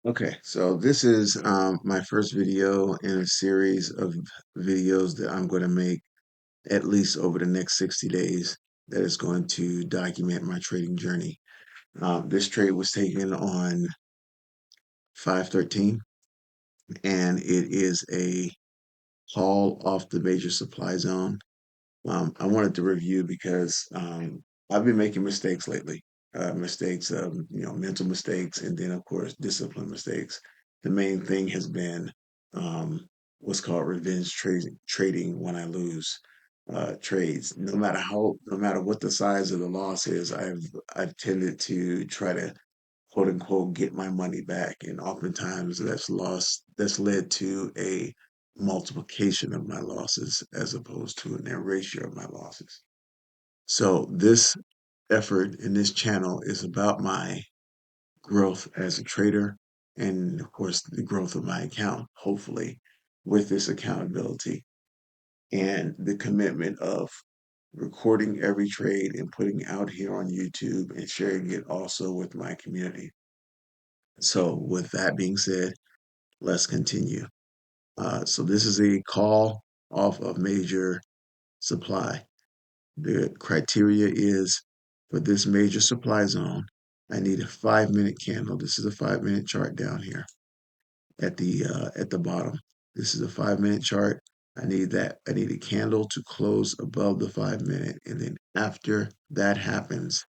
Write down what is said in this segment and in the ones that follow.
Okay, so this is my first video in a series of videos that I'm going to make at least over the next 60 days that is going to document my trading journey. This trade was taken on 5/13, and it is a haul off the major supply zone. I wanted to review because I've been making mistakes lately. Mistakes, mental mistakes, and then of course discipline mistakes. The main thing has been what's called revenge trading when I lose trades. No matter what the size of the loss is, I've tended to try to quote unquote get my money back, and oftentimes that's led to a multiplication of my losses as opposed to an erasure of my losses. So this effort in this channel is about my growth as a trader and of course the growth of my account, hopefully with this accountability and the commitment of recording every trade and putting out here on YouTube and sharing it also with my community. So with that being said, let's continue. So this is a call off of major supply. The criteria is for this major supply zone, I need a 5 minute candle. This is a 5 minute chart down here at the bottom. This is a 5 minute chart. I need that. I need a candle to close above the 5 minute, and then after that happens,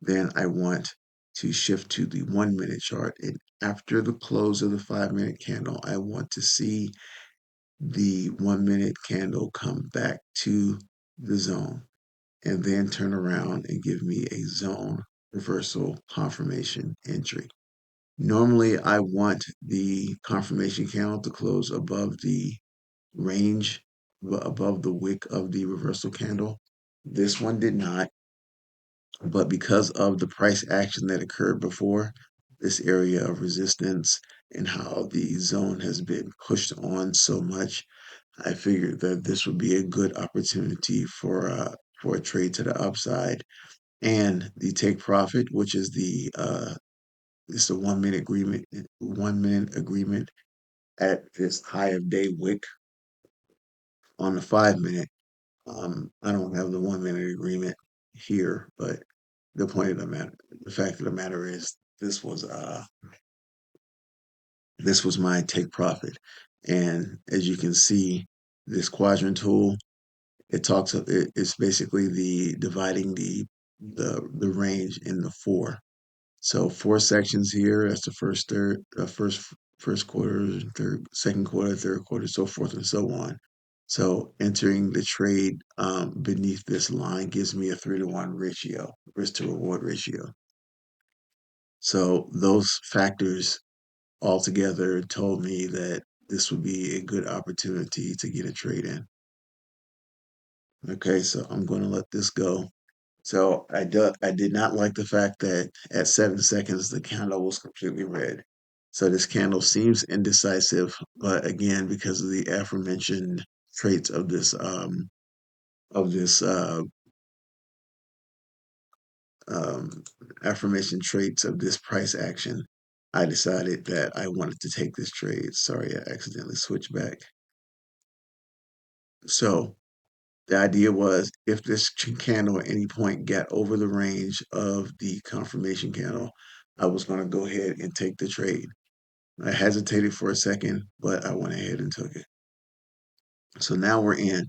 then I want to shift to the 1 minute chart. And after the close of the 5 minute candle, I want to see the 1 minute candle come back to the zone and then turn around and give me a zone reversal confirmation entry. Normally, I want the confirmation candle to close above the range, above the wick of the reversal candle. This one did not. But because of the price action that occurred before, this area of resistance and how the zone has been pushed on so much, I figured that this would be a good opportunity for a trade to the upside. And the take profit, which is the 1 minute agreement, 1 minute agreement at this high of day wick on the 5 minute. I don't have the 1 minute agreement here, but the fact of the matter is this was my take profit. And as you can see, this quadrant tool, it's basically the dividing the range into four. So four sections here, that's the first quarter, third, second quarter, third quarter, so forth and so on. So entering the trade beneath this line gives me a 3-to-1 ratio, risk to reward ratio. So those factors altogether told me that this would be a good opportunity to get a trade in. Okay, so I'm going to let this go. So I did not like the fact that at 7 seconds the candle was completely red. So this candle seems indecisive, but again, because of the aforementioned traits of this um, aforementioned traits of this price action, I decided that I wanted to take this trade. Sorry, I accidentally switched back. So the idea was if this candle at any point got over the range of the confirmation candle, I was going to go ahead and take the trade. I hesitated for a second, but I went ahead and took it. So now we're in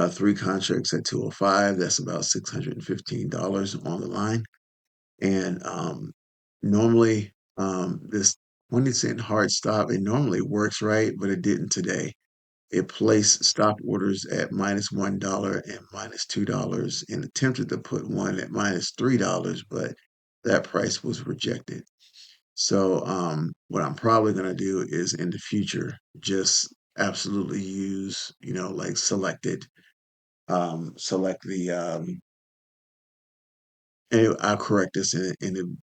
three contracts at 205. That's about $615 on the line. And normally, this 20-cent hard stop, it normally works right, but it didn't today. It placed stop orders at -$1 and -$2 and attempted to put one at -$3, but that price was rejected. So what I'm probably going to do is in the future just absolutely use, like select the and I'll correct this in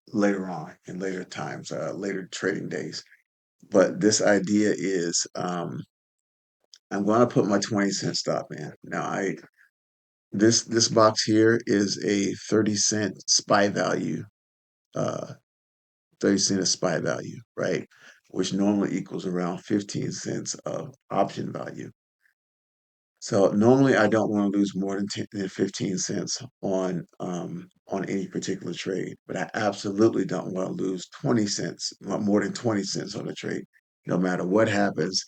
later on in later times, later trading days. But this idea is I'm going to put my 20-cent stop in. Now, This box here is a 30 cent SPY value, uh, 30 cent of SPY value, right? Which normally equals around 15 cents of option value. So normally I don't want to lose more than 10, than 15 cents on any particular trade, but I absolutely don't want to lose 20 cents, more than 20 cents on a trade. No matter what happens,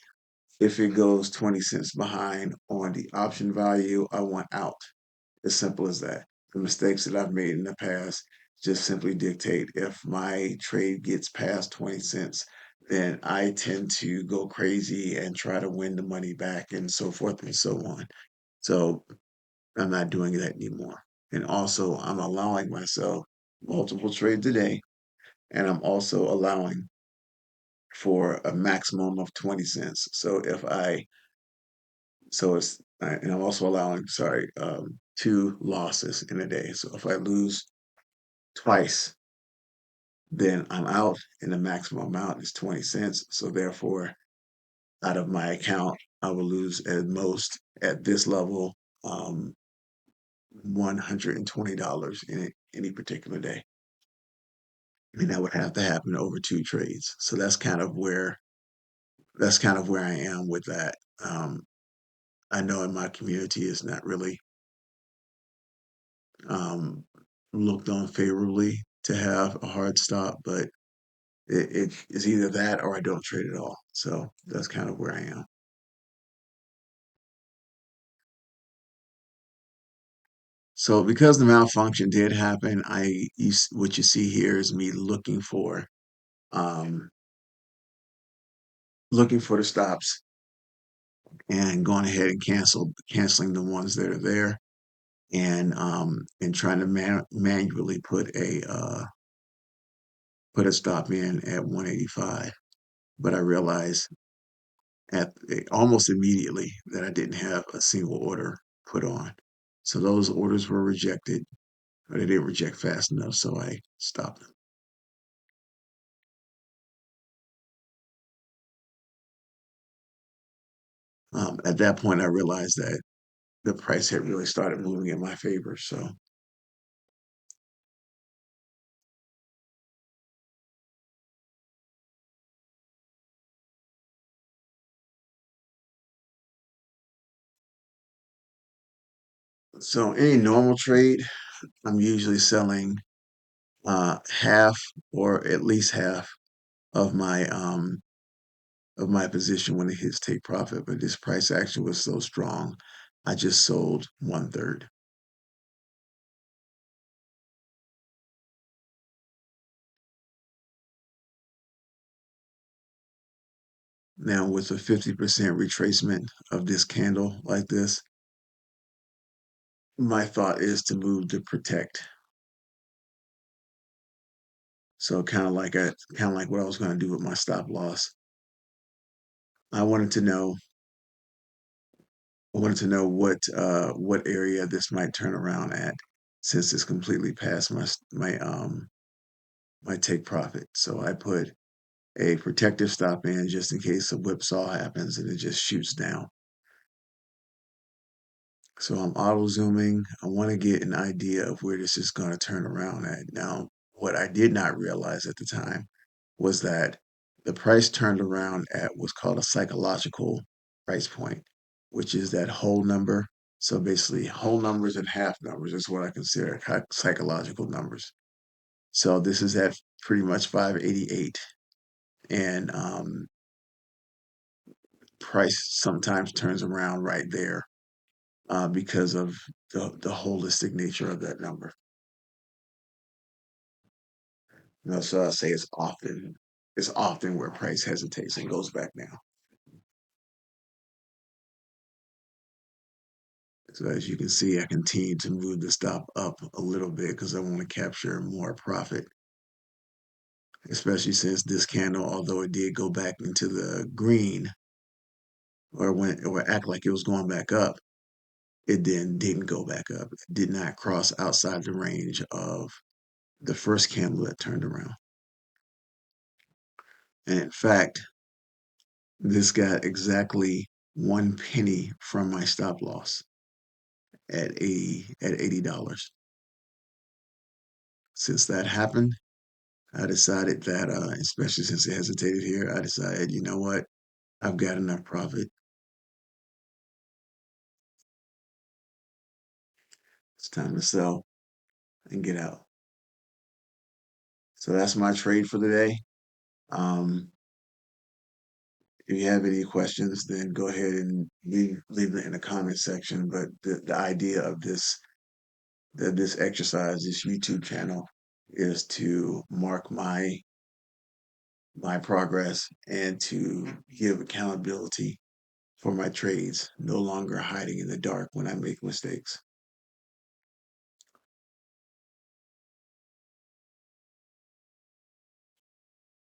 if it goes 20 cents behind on the option value, I want out. As simple as that. The mistakes that I've made in the past just simply dictate if my trade gets past 20 cents, then I tend to go crazy and try to win the money back and so forth and so on. So I'm not doing that anymore. And also, I'm allowing myself multiple trades a day, and I'm also allowing for a maximum of 20 cents. So if I, so it's, and I'm also allowing, sorry, 2 losses in a day. So if I lose twice, then I'm out, and the maximum amount is 20 cents. So therefore, out of my account, I will lose at most at this level $120 in any particular day. And that would have to happen over 2 trades. So that's kind of where I am with that. I know in my community it's not really um, looked on favorably to have a hard stop, but it is either that or I don't trade at all. So that's kind of where I am. So because the malfunction did happen, what you see here is me um, looking for the stops and going ahead and canceling the ones that are there, and trying to manually put a stop in at 185. But I realized almost immediately that I didn't have a single order put on. So those orders were rejected, or they didn't reject fast enough, so I stopped them. At that point, I realized that the price had really started moving in my favor. So any normal trade, I'm usually selling half or at least half of my position when it hits take profit. But this price action was so strong, I just sold 1/3. Now with a 50% retracement of this candle like this, my thought is to move to protect. So kind of like what I was going to do with my stop loss. I wanted to know I wanted to know what area this might turn around at, since it's completely past my take profit. So I put a protective stop in just in case a whipsaw happens and it just shoots down. So I'm auto zooming. I want to get an idea of where this is going to turn around at. Now, what I did not realize at the time was that the price turned around at what's called a psychological price point, which is that whole number. So basically, whole numbers and half numbers is what I consider psychological numbers. So this is at pretty much 588, and price sometimes turns around right there because of the holistic nature of that number. So I say it's often where price hesitates and goes back down. So as you can see, I continue to move the stop up a little bit because I want to capture more profit, especially since this candle, although it did go back into the green or act like it was going back up, it then didn't go back up. It did not cross outside the range of the first candle that turned around. And in fact, this got exactly 1 penny from my stop loss. at $80. Since that happened, I decided that, especially since it hesitated here, I decided, you know what? I've got enough profit. It's time to sell and get out. So that's my trade for the day. Um, if you have any questions, then go ahead and leave it in the comment section. But the idea of this exercise, this YouTube channel, is to mark my progress and to give accountability for my trades, no longer hiding in the dark when I make mistakes.